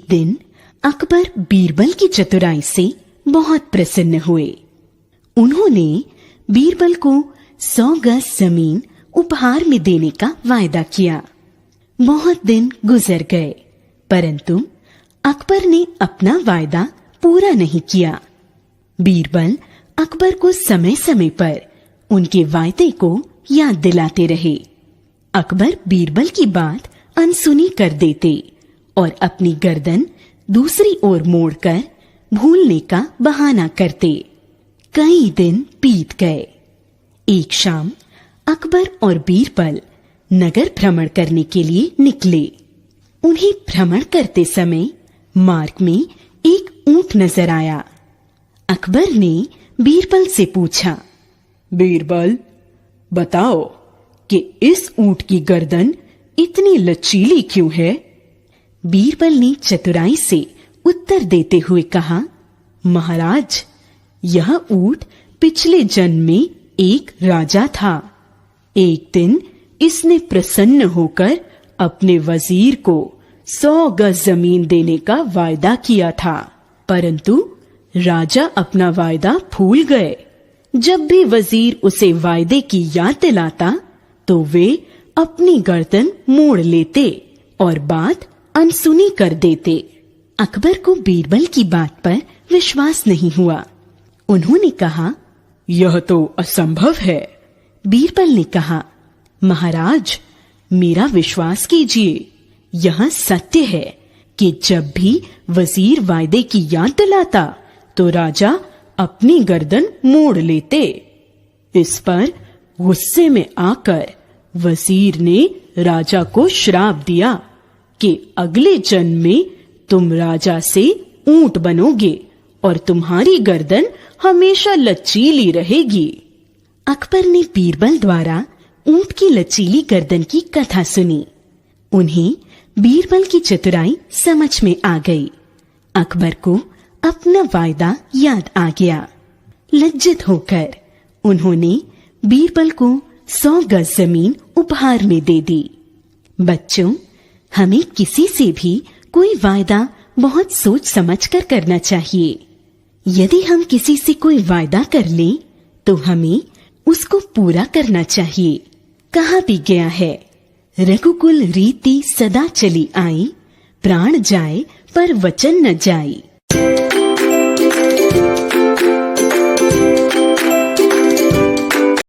दिन अकबर बीरबल की चतुराई से बहुत प्रसन्न हुए। उन्होंने बीरबल को 100 गज जमीन उपहार में देने का वायदा किया। बहुत दिन गुजर गए, परंतु अकबर ने अपना वायदा पूरा नहीं किया। बीरबल अकबर को समय समय पर उनके वायदे को याद दिलाते रहे। अकबर बीरबल की बात अनसुनी कर देते और अपनी गर्दन दूसरी ओर मोड़कर भूलने का बहाना करते। कई दिन बीत गए। एक शाम अकबर और बीरबल नगर भ्रमण करने के लिए निकले। उन्हें भ्रमण करते समय मार्ग में एक ऊंट नजर आया। अकबर ने बीरबल से पूछा, बीरबल, बताओ कि इस ऊंट की गर्दन इतनी लचीली क्यों है? बीरबल ने चतुराई से उत्तर देते हुए कहा, महाराज, यह ऊंट पिछले जन्म में एक राजा था। एक दिन इसने प्रसन्न होकर अपने वजीर को 100 गज जमीन देने का वायदा किया था, परंतु राजा अपना वायदा भूल गए। जब भी वजीर उसे वायदे की याद दिलाता तो वे अपनी गर्दन मोड़ लेते और बात अनसुनी कर देते। अकबर को बीरबल की बात पर विश्वास नहीं हुआ। उन्होंने कहा, यह तो असंभव है। बीरबल ने कहा, महाराज, मेरा विश्वास कीजिए, यह सत्य है कि जब भी वजीर वायदे की याद दिलाता तो राजा अपनी गर्दन मोड़ लेते। इस पर गुस्से में आकर वजीर ने राजा को श्राप दिया कि अगले जन्म में तुम राजा से ऊंट बनोगे और तुम्हारी गर्दन हमेशा लचीली रहेगी। अकबर ने बीरबल द्वारा ऊंट की लचीली गर्दन की कथा सुनी। उन्हें बीरबल की चतुराई समझ में आ गई। अकबर को अपना वायदा याद आ गया। लज्जित होकर उन्होंने बीरबल को 100 गज जमीन उपहार में दे दी। बच्चों, हमें किसी से भी कोई वायदा बहुत सोच समझ कर करना चाहिए। यदि हम किसी से कोई वायदा कर लें तो हमें उसको पूरा करना चाहिए। कहा भी गया है, रघुकुल रीति सदा चली आई, प्राण जाए पर वचन न जाए।